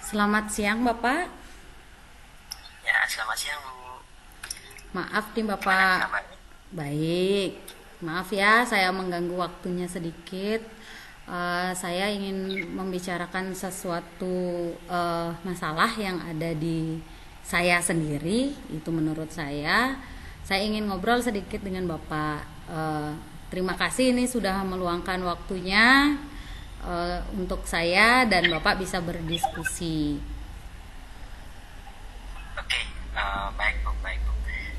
Selamat siang Bapak. Ya, selamat siang Bu. Maaf nih Gimana Bapak. kabarnya? Baik. Maaf ya saya mengganggu waktunya sedikit. Saya ingin membicarakan sesuatu masalah yang ada di saya sendiri. Itu menurut saya. Saya ingin ngobrol sedikit dengan Bapak. Terima kasih ini sudah meluangkan waktunya untuk saya dan Bapak bisa berdiskusi. Oke, baik Bu, baik Bu.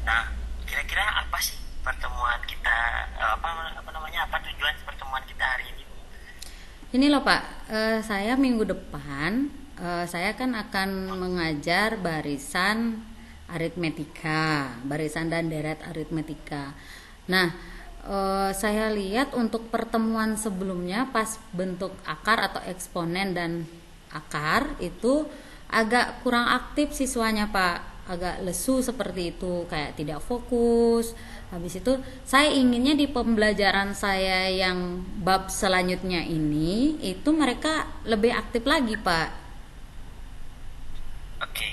Nah, kira-kira apa sih pertemuan kita, apa namanya, apa tujuan pertemuan kita hari ini Bu? Ini loh Pak, saya minggu depan saya kan akan mengajar barisan aritmetika, barisan dan deret aritmetika. Nah, saya lihat untuk pertemuan sebelumnya pas bentuk akar atau eksponen dan akar itu agak kurang aktif siswanya Pak, agak lesu seperti itu, kayak tidak fokus. Habis itu saya inginnya di pembelajaran saya yang bab selanjutnya ini itu mereka lebih aktif lagi Pak. Oke.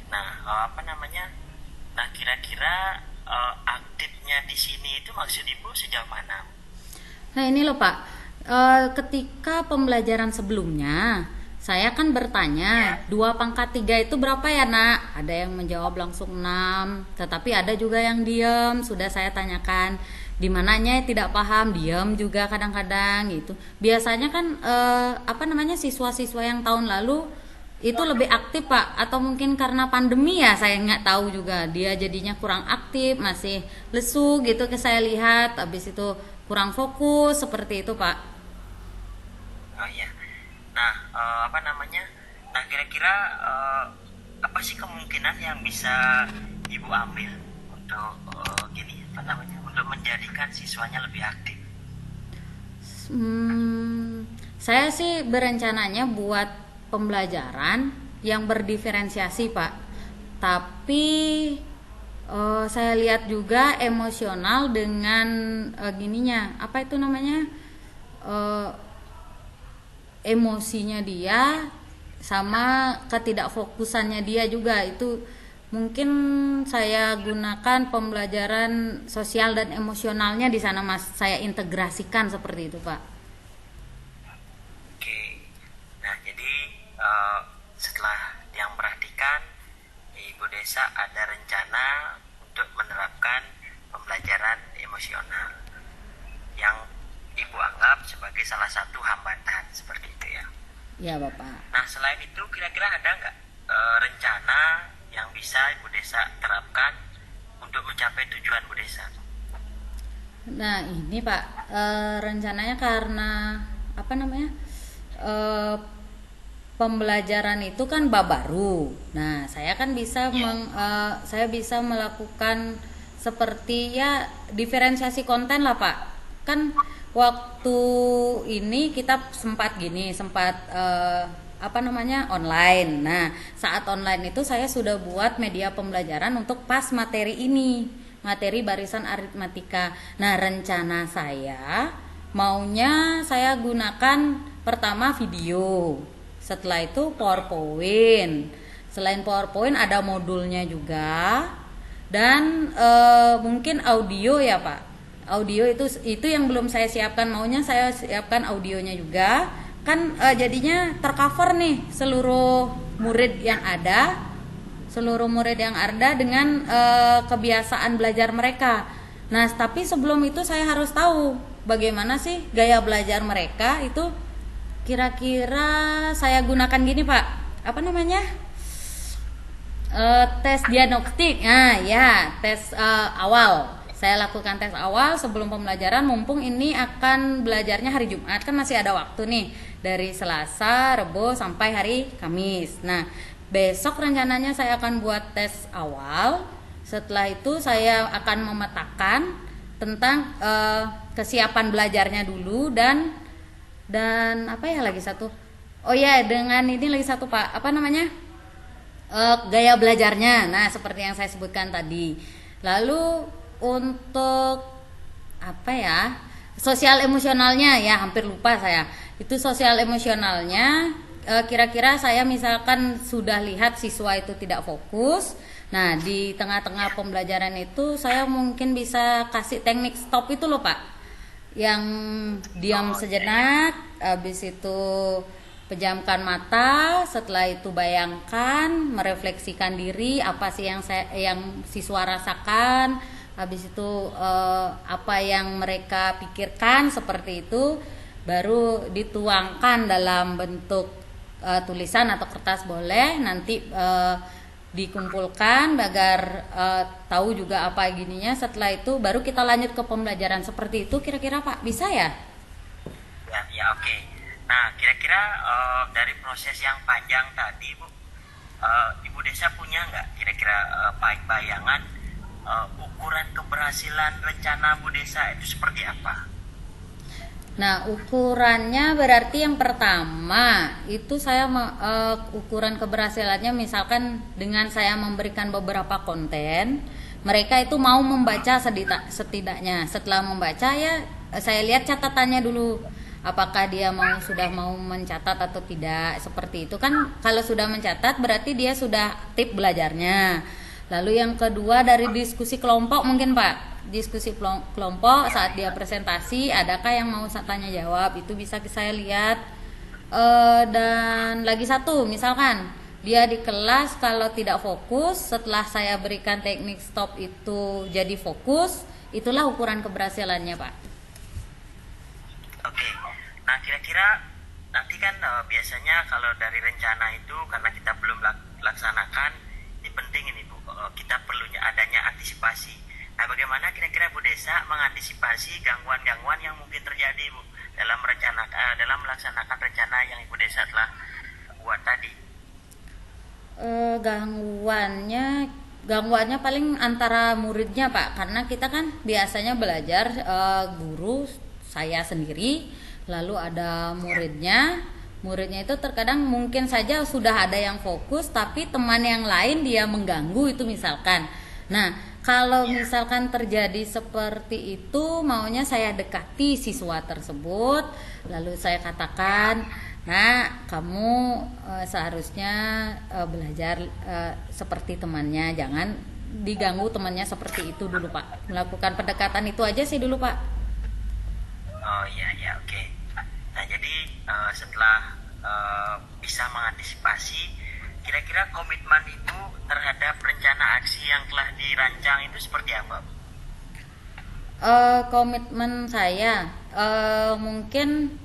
Nah, apa namanya? Nah, kira-kira aktifnya di sini itu maksud Ibu sejauh mana? Nah ini loh Pak, ketika pembelajaran sebelumnya saya kan bertanya Ya. 2 pangkat 3 itu berapa ya nak? Ada yang menjawab langsung 6, tetapi ada juga yang diam. Sudah saya tanyakan di mananya tidak paham, diam juga kadang-kadang gitu. Biasanya kan apa namanya siswa-siswa yang tahun lalu itu lebih aktif Pak, atau mungkin karena pandemi ya saya nggak tahu juga, dia jadinya kurang aktif, masih lesu gitu ke saya lihat. Habis itu kurang fokus seperti itu Pak. Oh iya. Nah, apa namanya? Nah, kira-kira apa sih kemungkinan yang bisa Ibu ambil untuk gini, apa namanya? Untuk menjadikan siswanya lebih aktif? Saya sih berencananya buat pembelajaran yang berdiferensiasi Pak, tapi saya lihat juga emosional dengan gininya apa itu namanya, eh, emosinya dia sama ketidakfokusannya dia juga itu mungkin saya gunakan pembelajaran sosial dan emosionalnya di sana Mas, saya integrasikan seperti itu Pak. Oke. Nah, jadi eh, setelah yang perhatikan, Ibu Desa ada rencana untuk menerapkan pembelajaran emosional yang Ibu anggap sebagai salah satu hambatan seperti itu ya. Ya Bapak. Nah, selain itu kira-kira ada nggak rencana yang bisa Ibu Desa terapkan untuk mencapai tujuan Bu Desa? Nah ini Pak, rencananya karena apa namanya, eh, pembelajaran itu kan bab baru. Nah saya kan bisa Ya. saya bisa melakukan seperti ya diferensiasi konten lah Pak. Kan waktu ini kita sempat gini, sempat apa namanya online. Nah saat online itu saya sudah buat media pembelajaran untuk pas materi ini, materi barisan aritmatika. Nah rencana saya maunya saya gunakan pertama video, setelah itu PowerPoint. Selain PowerPoint ada modulnya juga dan mungkin audio ya Pak. Audio itu yang belum saya siapkan, maunya saya siapkan audionya juga. Kan jadinya tercover nih seluruh murid yang ada, seluruh murid yang ada dengan kebiasaan belajar mereka. Nah, tapi sebelum itu saya harus tahu bagaimana sih gaya belajar mereka itu. Kira-kira saya gunakan gini Pak, apa namanya, tes diagnostik. Nah ya tes awal, saya lakukan tes awal sebelum pembelajaran, mumpung ini akan belajarnya hari Jumat kan masih ada waktu nih, dari Selasa, Rebo sampai hari Kamis. Nah besok rencananya saya akan buat tes awal. Setelah itu saya akan memetakan tentang kesiapan belajarnya dulu, dan apa ya lagi satu, oh ya dengan ini lagi satu Pak, apa namanya, gaya belajarnya. Nah seperti yang saya sebutkan tadi. Lalu untuk apa ya, sosial emosionalnya ya hampir lupa saya, itu sosial emosionalnya kira-kira saya misalkan sudah lihat siswa itu tidak fokus. Nah, di tengah-tengah pembelajaran itu saya mungkin bisa kasih teknik stop itu loh Pak. Yang diam sejenak, habis itu pejamkan mata, setelah itu bayangkan, merefleksikan diri apa sih yang siswa rasakan, habis itu apa yang mereka pikirkan seperti itu, baru dituangkan dalam bentuk tulisan atau kertas boleh, nanti dikumpulkan agar tahu juga apa gininya. Setelah itu baru kita lanjut ke pembelajaran seperti itu. Kira-kira Pak bisa ya? Ya, oke. Nah, kira-kira dari proses yang panjang tadi, Bu, Ibu Desa punya nggak kira-kira bayangan ukuran keberhasilan rencana Bu Desa itu seperti apa? Nah, ukurannya berarti yang pertama itu saya ukuran keberhasilannya misalkan dengan saya memberikan beberapa konten, mereka itu mau membaca setidaknya. Setelah membaca ya saya lihat catatannya dulu. Apakah dia sudah mau mencatat atau tidak, seperti itu kan. Kalau sudah mencatat berarti dia sudah aktif belajarnya. Lalu yang kedua dari diskusi kelompok mungkin Pak, diskusi kelompok saat dia presentasi, adakah yang mau tanya jawab, itu bisa saya lihat. Dan lagi satu, misalkan dia di kelas kalau tidak fokus, setelah saya berikan teknik stop itu jadi fokus, itulah ukuran keberhasilannya Pak. Oke. Nah, kira-kira nanti kan biasanya kalau dari rencana itu karena kita belum laksanakan, ini penting ini Bu, kita perlunya adanya antisipasi. Nah, bagaimana kira-kira Bu Desa mengantisipasi gangguan-gangguan yang mungkin terjadi Bu dalam melaksanakan rencana yang Ibu Desa telah buat tadi? Gangguannya paling antara muridnya Pak, karena kita kan biasanya belajar guru saya sendiri, lalu ada muridnya itu terkadang mungkin saja sudah ada yang fokus tapi teman yang lain dia mengganggu itu misalkan. Nah, kalau misalkan terjadi seperti itu, maunya saya dekati siswa tersebut, lalu saya katakan, nah kamu seharusnya belajar seperti temannya, jangan diganggu temannya seperti itu dulu Pak. Melakukan pendekatan itu aja sih dulu Pak. Oh iya, oke. Nah, jadi setelah bisa mengantisipasi, kira-kira komitmen Ibu terhadap rencana aksi yang telah dirancang itu seperti apa? Komitmen saya mungkin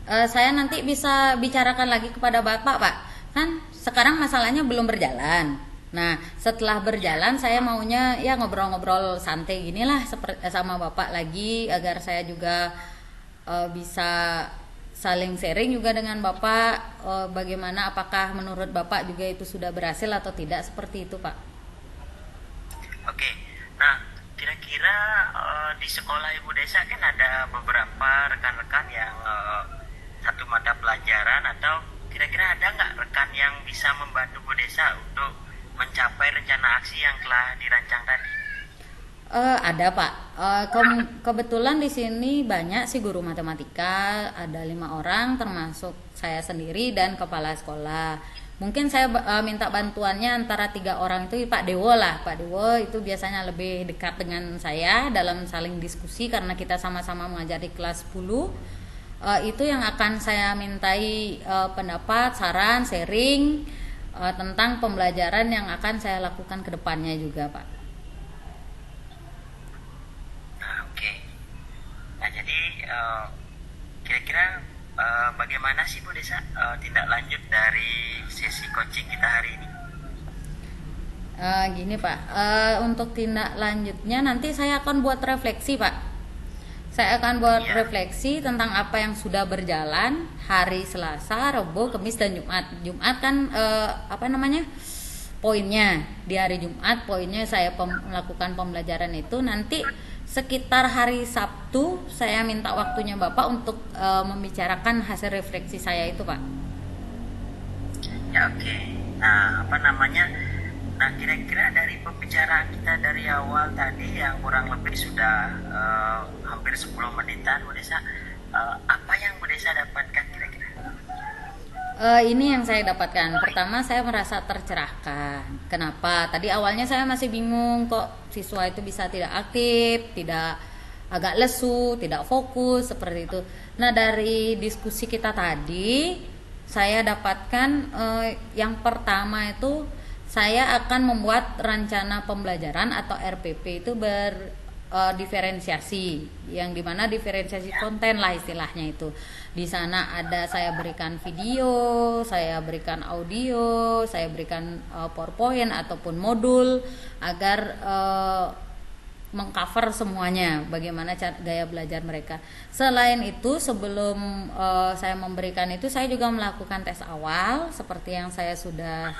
saya nanti bisa bicarakan lagi kepada Bapak Pak. Kan sekarang masalahnya belum berjalan. Nah, setelah berjalan saya maunya ya ngobrol-ngobrol santai ginilah sama Bapak lagi, agar saya juga bisa saling sharing juga dengan Bapak, bagaimana, apakah menurut Bapak juga itu sudah berhasil atau tidak, seperti itu Pak. Oke. Nah, kira-kira di sekolah Ibu Desa kan ada beberapa rekan-rekan yang satu mata pelajaran, atau kira-kira ada nggak rekan yang bisa membantu Bu Desa untuk mencapai rencana aksi yang telah dirancang tadi? Ada Pak. Kebetulan di sini banyak sih guru matematika, ada 5 orang termasuk saya sendiri dan kepala sekolah. Mungkin saya minta bantuannya antara 3 orang itu Pak Dewo lah. Pak Dewo itu biasanya lebih dekat dengan saya dalam saling diskusi karena kita sama-sama mengajar di kelas 10. Itu yang akan saya mintai pendapat, saran, sharing tentang pembelajaran yang akan saya lakukan ke depannya juga Pak. Nah, jadi kira-kira bagaimana sih Bu Desa tindak lanjut dari sesi coaching kita hari ini? Gini Pak, untuk tindak lanjutnya nanti saya akan buat refleksi Pak. Saya akan buat refleksi tentang apa yang sudah berjalan hari Selasa, Rabu, Kamis, dan Jumat. Jumat kan poinnya di hari Jumat, poinnya saya melakukan pembelajaran itu. Nanti sekitar hari Sabtu saya minta waktunya Bapak untuk membicarakan hasil refleksi saya itu Pak. Ya, oke. Nah, kira-kira dari pembicaraan kita dari awal tadi yang kurang lebih sudah hampir 10 menitan Bu Desa, apa yang Bu Desa dapatkan kira-kira? Ini yang saya dapatkan. Pertama, saya merasa tercerahkan. Kenapa? Tadi awalnya saya masih bingung kok siswa itu bisa tidak aktif, tidak agak lesu, tidak fokus seperti itu. Nah, dari diskusi kita tadi, saya dapatkan yang pertama itu saya akan membuat rencana pembelajaran atau RPP itu diferensiasi, yang dimana diferensiasi konten lah istilahnya itu. Di sana ada saya berikan video, saya berikan audio, saya berikan PowerPoint ataupun modul agar mengcover semuanya bagaimana gaya belajar mereka. Selain itu, sebelum saya memberikan itu, saya juga melakukan tes awal seperti yang saya sudah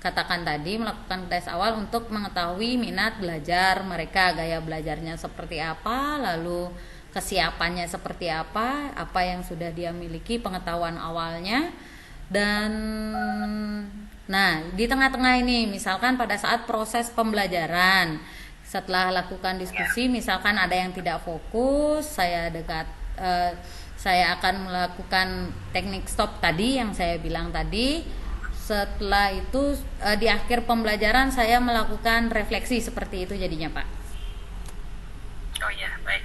katakan tadi, melakukan tes awal untuk mengetahui minat belajar mereka, gaya belajarnya seperti apa, lalu kesiapannya seperti apa yang sudah dia miliki, pengetahuan awalnya. Dan nah, di tengah-tengah ini misalkan pada saat proses pembelajaran, setelah lakukan diskusi, misalkan ada yang tidak fokus, saya akan melakukan teknik stop tadi yang saya bilang tadi. Setelah itu di akhir pembelajaran saya melakukan refleksi seperti itu jadinya, Pak. Oh ya, baik.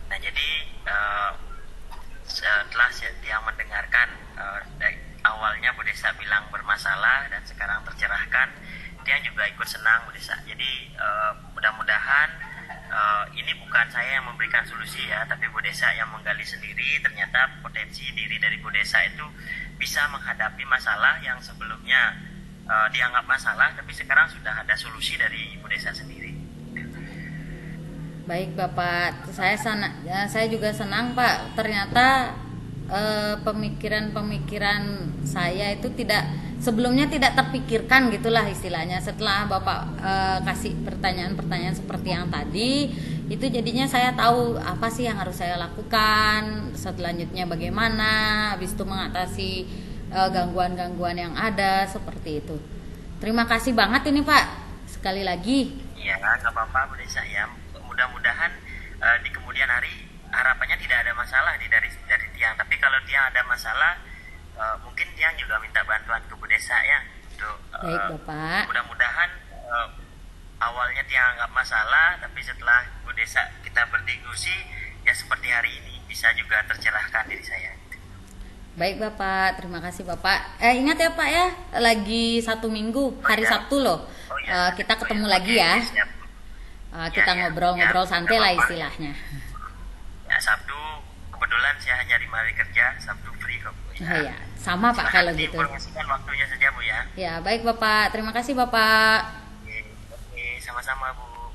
Nah, jadi setelah dia mendengarkan dari awalnya Bu Desa bilang bermasalah dan sekarang tercerahkan, dia juga ikut senang Bu Desa. Jadi mudah-mudahan ini bukan saya yang memberikan solusi ya, tapi Bu Desa yang menggali sendiri. Ternyata potensi diri dari Bu Desa itu bisa menghadapi masalah yang sebelumnya dianggap masalah, tapi sekarang sudah ada solusi dari Bu Desa sendiri. Baik Bapak, saya juga senang Pak. Ternyata pemikiran-pemikiran saya itu sebelumnya tidak terpikirkan gitulah istilahnya. Setelah Bapak kasih pertanyaan-pertanyaan seperti yang tadi, itu jadinya saya tahu apa sih yang harus saya lakukan, selanjutnya bagaimana, habis itu mengatasi gangguan-gangguan yang ada seperti itu. Terima kasih banget ini Pak, sekali lagi. Iya, nggak apa-apa Bu Desa ya. Mudah-mudahan di kemudian hari harapannya tidak ada masalah dari Tiang. Tapi kalau Tiang ada masalah, mungkin Tiang juga minta bantuan ke Bu Desa ya. Untuk baik Bapak. Mudah-mudahan awalnya Tiang anggap masalah, tapi setelah Bu Desa kita berdiskusi ya seperti hari ini bisa juga tercerahkan diri saya. Baik Bapak, terima kasih Bapak. Ingat ya Pak ya, lagi 1 minggu, hari Sabtu loh. Kita ketemu lagi ya. Kita ngobrol-ngobrol santai lah istilahnya. Ya, Sabtu kebetulan saya hanya 5 hari kerja, Sabtu free kok Bu. Ya, sama Pak kalau gitu. Informasikan waktunya saja Bu ya. Ya, baik Bapak. Terima kasih Bapak. Oke, sama-sama Bu.